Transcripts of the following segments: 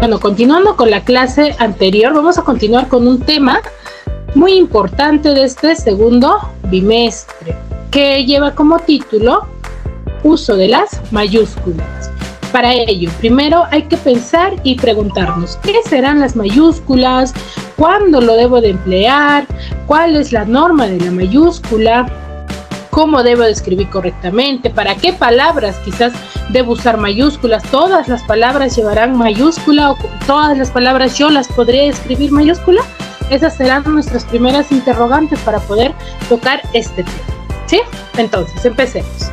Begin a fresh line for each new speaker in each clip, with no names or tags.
Bueno, continuando con la clase anterior, vamos a continuar con un tema muy importante de este segundo bimestre, que lleva como título uso de las mayúsculas. Para ello, primero hay que pensar y preguntarnos, ¿qué serán las mayúsculas? ¿Cuándo lo debo de emplear? ¿Cuál es la norma de la mayúscula? ¿Cómo debo de escribir correctamente? ¿Para qué palabras quizás debo usar mayúsculas? ¿Todas las palabras llevarán mayúscula o todas las palabras yo las podré escribir mayúscula? Esas serán nuestras primeras interrogantes para poder tocar este tema, ¿sí? Entonces, empecemos.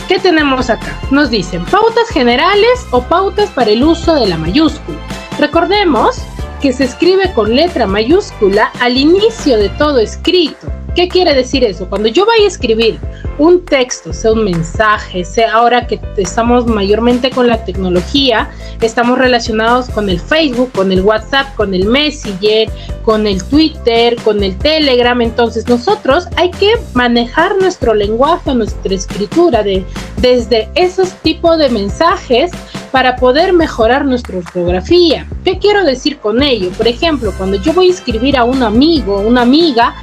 ¿Qué tenemos acá? Nos dicen pautas generales o pautas para el uso de la mayúscula. Recordemos que se escribe con letra mayúscula al inicio de todo escrito. ¿Qué quiere decir eso? Cuando yo vaya a escribir un texto, sea un mensaje, sea ahora que estamos mayormente con la tecnología, estamos relacionados con el Facebook, con el WhatsApp, con el Messenger, con el Twitter, con el Telegram, entonces nosotros hay que manejar nuestro lenguaje, nuestra escritura desde esos tipos de mensajes para poder mejorar nuestra ortografía. ¿Qué quiero decir con ello? Por ejemplo, cuando yo voy a escribir a un amigo o una amiga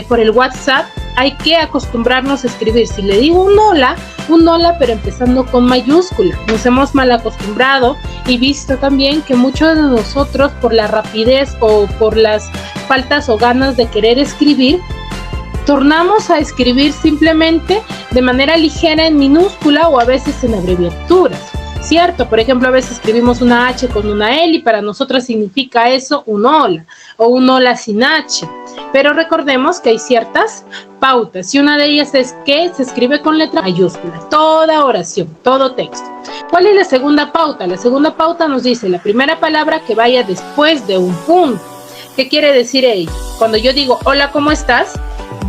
por el WhatsApp, hay que acostumbrarnos a escribir. Si le digo un hola, pero empezando con mayúscula. Nos hemos mal acostumbrado y visto también que muchos de nosotros, por la rapidez o por las faltas o ganas de querer escribir, tornamos a escribir simplemente de manera ligera en minúscula o a veces en abreviaturas. ¿Cierto? Por ejemplo, a veces escribimos una H con una L y para nosotros significa eso un hola o un hola sin H. Pero recordemos que hay ciertas pautas y una de ellas es que se escribe con letra mayúscula. Toda oración, todo texto. ¿Cuál es la segunda pauta? La segunda pauta nos dice la primera palabra que vaya después de un punto. ¿Qué quiere decir ello? Cuando yo digo hola, ¿cómo estás?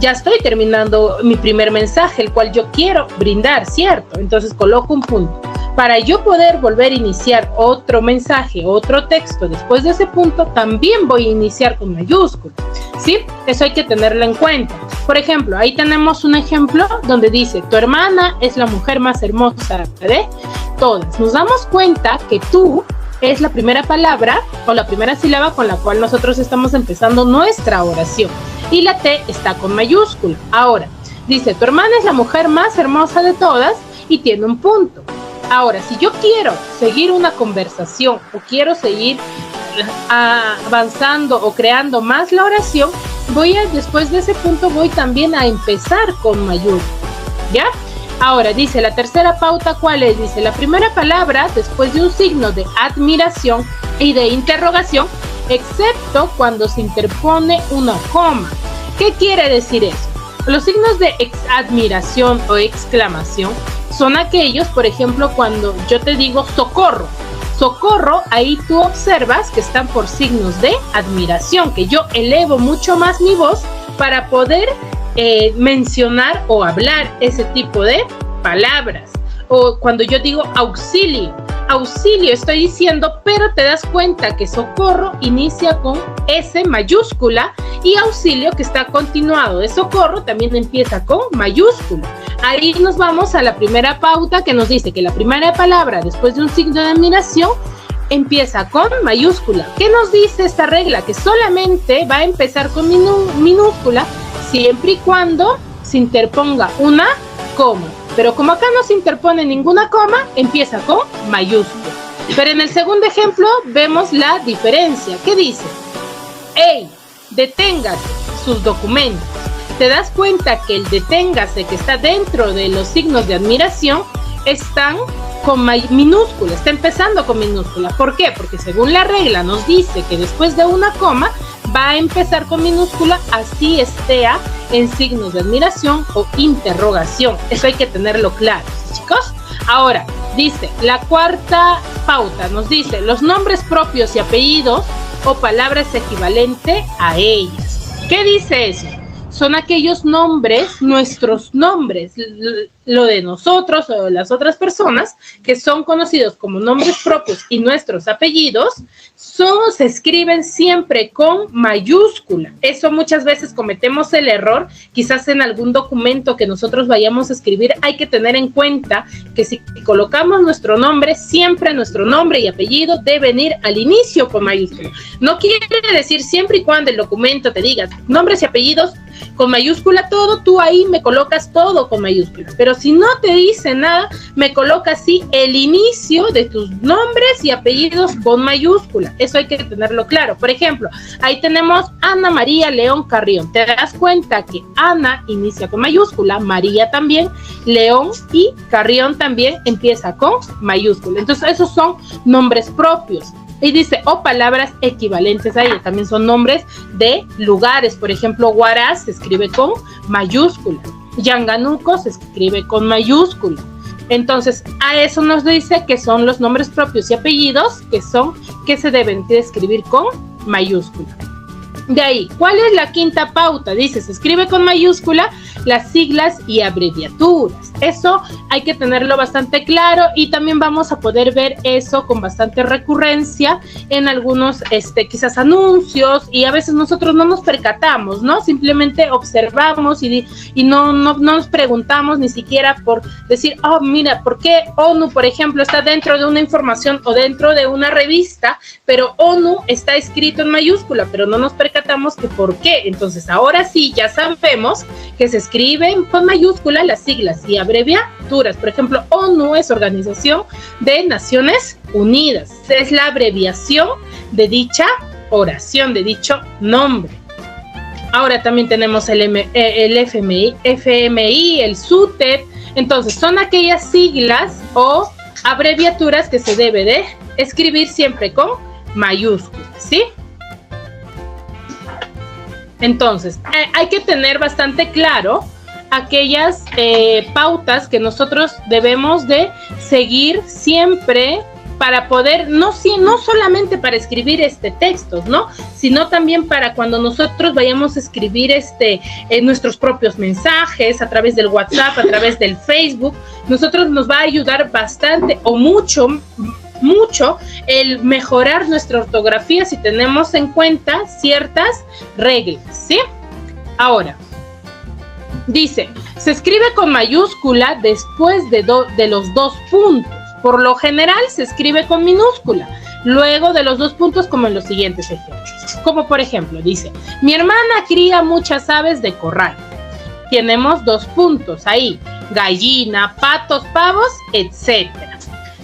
Ya estoy terminando mi primer mensaje, el cual yo quiero brindar, ¿cierto? Entonces coloco un punto. Para yo poder volver a iniciar otro mensaje, otro texto después de ese punto, también voy a iniciar con mayúscula, ¿sí? Eso hay que tenerlo en cuenta. Por ejemplo, ahí tenemos un ejemplo donde dice, tu hermana es la mujer más hermosa de todas. Nos damos cuenta que tú es la primera palabra o la primera sílaba con la cual nosotros estamos empezando nuestra oración. Y la T está con mayúscula. Ahora, dice, tu hermana es la mujer más hermosa de todas y tiene un punto. Ahora, si yo quiero seguir una conversación o quiero seguir avanzando o creando más la oración, después de ese punto voy también a empezar con mayúscula, ¿ya? Ahora, dice, la tercera pauta, ¿cuál es? Dice, la primera palabra después de un signo de admiración y de interrogación, excepto cuando se interpone una coma. ¿Qué quiere decir eso? Los signos de admiración o exclamación son aquellos, por ejemplo, cuando yo te digo socorro. Socorro, ahí tú observas que están por signos de admiración, que yo elevo mucho más mi voz para poder mencionar o hablar ese tipo de palabras. O cuando yo digo auxilio, estoy diciendo, pero te das cuenta que socorro inicia con S mayúscula y auxilio, que está continuado de socorro, también empieza con mayúscula. Ahí nos vamos a la primera pauta que nos dice que la primera palabra después de un signo de admiración empieza con mayúscula. ¿Qué nos dice esta regla? Que solamente va a empezar con minúscula siempre y cuando se interponga una coma. Pero como acá no se interpone ninguna coma, empieza con mayúscula. Pero en el segundo ejemplo vemos la diferencia. ¿Qué dice? ¡Ey! Deténgase sus documentos. Te das cuenta que el deténgase que está dentro de los signos de admiración están con minúscula, está empezando con minúscula. ¿Por qué? Porque según la regla nos dice que después de una coma va a empezar con minúscula, así esté en signos de admiración o interrogación. Eso hay que tenerlo claro, ¿sí, chicos? Ahora, dice, la cuarta pauta nos dice los nombres propios y apellidos o palabras equivalentes a ellas. ¿Qué dice eso? son aquellos nombres, nuestros nombres, lo de nosotros o de las otras personas que son conocidos como nombres propios y nuestros apellidos, se escriben siempre con mayúscula. Eso muchas veces cometemos el error, quizás en algún documento que nosotros vayamos a escribir, hay que tener en cuenta que si colocamos nuestro nombre, siempre nuestro nombre y apellido deben ir al inicio con mayúscula. No quiere decir siempre y cuando el documento te diga nombres y apellidos con mayúscula, todo, tú ahí me colocas todo con mayúscula, pero si no te dice nada, me colocas sí el inicio de tus nombres y apellidos con mayúscula. Eso hay que tenerlo claro. Por ejemplo, ahí tenemos Ana María León Carrión. Te das cuenta que Ana inicia con mayúscula, María también, León y Carrión también empieza con mayúscula. Entonces esos son nombres propios. Y dice, o palabras equivalentes a ella, también son nombres de lugares. Por ejemplo, Huaraz se escribe con mayúscula, Yanganuco se escribe con mayúscula. Entonces, a eso nos dice que son los nombres propios y apellidos que se deben de escribir con mayúscula. De ahí, ¿cuál es la quinta pauta? Dice, se escribe con mayúscula las siglas y abreviaturas. Eso hay que tenerlo bastante claro y también vamos a poder ver eso con bastante recurrencia en algunos, quizás anuncios, y a veces nosotros no nos percatamos, ¿no? Simplemente observamos y no nos preguntamos ni siquiera por decir, oh, mira, ¿por qué ONU, por ejemplo, está dentro de una información o dentro de una revista, pero ONU está escrito en mayúscula, pero no nos percatamos que por qué? Entonces, ahora sí, ya sabemos que se escriben con mayúscula las siglas y abreviaturas. Por ejemplo, ONU es Organización de Naciones Unidas. Es la abreviación de dicha oración, de dicho nombre. Ahora también tenemos el FMI, el SUTEP. Entonces, son aquellas siglas o abreviaturas que se debe de escribir siempre con mayúsculas, ¿sí? Entonces, hay que tener bastante claro aquellas pautas que nosotros debemos de seguir siempre para poder, no solamente para escribir textos, ¿no? Sino también para cuando nosotros vayamos a escribir nuestros propios mensajes a través del WhatsApp, a través del Facebook, nosotros nos va a ayudar bastante o mucho el mejorar nuestra ortografía si tenemos en cuenta ciertas reglas, ¿sí? Ahora, dice, se escribe con mayúscula después de los dos puntos. Por lo general se escribe con minúscula, luego de los dos puntos, como en los siguientes ejemplos. Como por ejemplo, dice, mi hermana cría muchas aves de corral. Tenemos dos puntos ahí, gallina, patos, pavos, etcétera.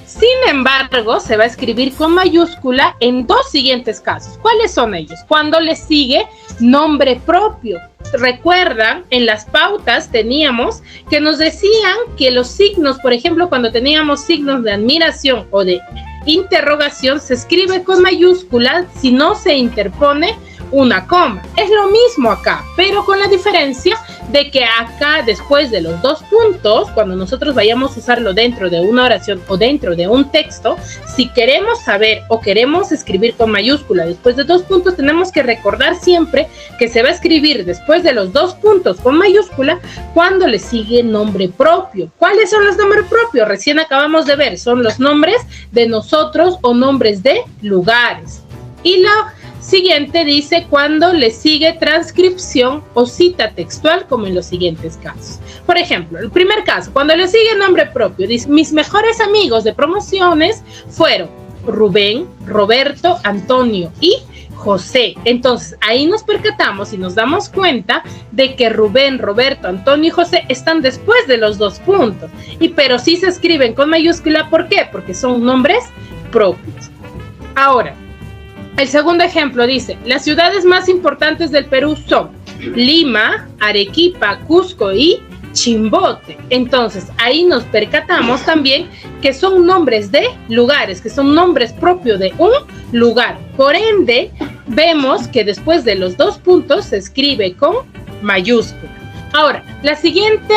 Sin embargo, se va a escribir con mayúscula en dos siguientes casos. ¿Cuáles son ellos? Cuando le sigue nombre propio. Recuerdan, en las pautas teníamos que nos decían que los signos, por ejemplo, cuando teníamos signos de admiración o de interrogación, se escribe con mayúscula si no se interpone una coma. Es lo mismo acá, pero con la diferencia de que acá, después de los dos puntos, cuando nosotros vayamos a usarlo dentro de una oración o dentro de un texto, si queremos saber o queremos escribir con mayúscula después de dos puntos, tenemos que recordar siempre que se va a escribir después de los dos puntos con mayúscula cuando le sigue nombre propio. ¿Cuáles son los nombres propios? Recién acabamos de ver, son los nombres de nosotros o nombres de lugares. Y la siguiente dice cuando le sigue transcripción o cita textual, como en los siguientes casos. Por ejemplo, el primer caso, cuando le sigue nombre propio, dice, mis mejores amigos de promociones fueron Rubén, Roberto, Antonio y José. Entonces, ahí nos percatamos y nos damos cuenta de que Rubén, Roberto, Antonio y José están después de los dos puntos. Pero sí se escriben con mayúscula, ¿por qué? Porque son nombres propios. Ahora, el segundo ejemplo dice, las ciudades más importantes del Perú son Lima, Arequipa, Cusco y Chimbote. Entonces, ahí nos percatamos también que son nombres de lugares, que son nombres propios de un lugar. Por ende, vemos que después de los dos puntos se escribe con mayúscula. Ahora, la siguiente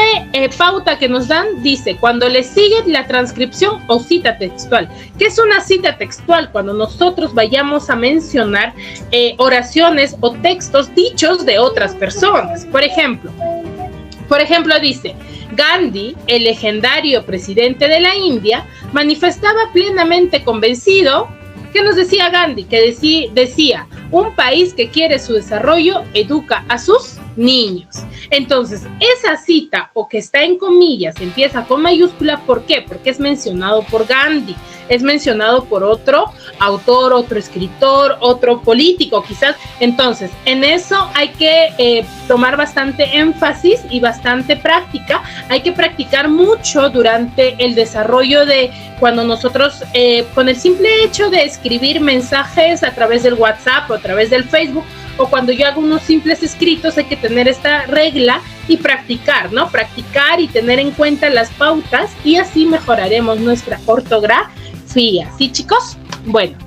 pauta que nos dan dice, cuando le sigue la transcripción o cita textual. ¿Qué es una cita textual? Cuando nosotros vayamos a mencionar oraciones o textos dichos de otras personas. Por ejemplo, dice, Gandhi, el legendario presidente de la India, manifestaba plenamente convencido. ¿Qué nos decía Gandhi? Que decía, un país que quiere su desarrollo educa a sus niños. Entonces, esa cita, o que está en comillas, empieza con mayúscula, ¿por qué? Porque es mencionado por Gandhi, es mencionado por otro autor, otro escritor, otro político, quizás. Entonces, en eso hay que tomar bastante énfasis y bastante práctica. Hay que practicar mucho durante el desarrollo de cuando nosotros, con el simple hecho de escribir mensajes a través del WhatsApp o a través del Facebook, o cuando yo hago unos simples escritos, hay que tener esta regla y practicar, ¿no? Practicar y tener en cuenta las pautas, y así mejoraremos nuestra ortografía, ¿sí, chicos? Bueno,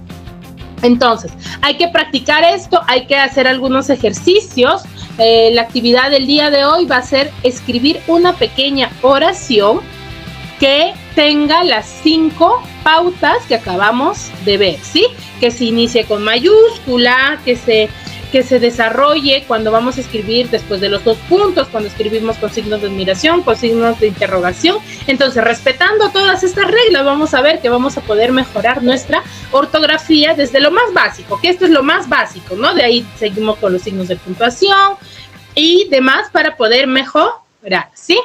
entonces, hay que practicar esto, hay que hacer algunos ejercicios. La actividad del día de hoy va a ser escribir una pequeña oración que tenga las 5 pautas que acabamos de ver, ¿sí? Que se inicie con mayúscula, que se desarrolle cuando vamos a escribir después de los 2 puntos, cuando escribimos con signos de admiración, con signos de interrogación. Entonces, respetando todas estas reglas, vamos a ver que vamos a poder mejorar nuestra ortografía desde lo más básico, que esto es lo más básico, ¿no? De ahí seguimos con los signos de puntuación y demás para poder mejorar, ¿sí?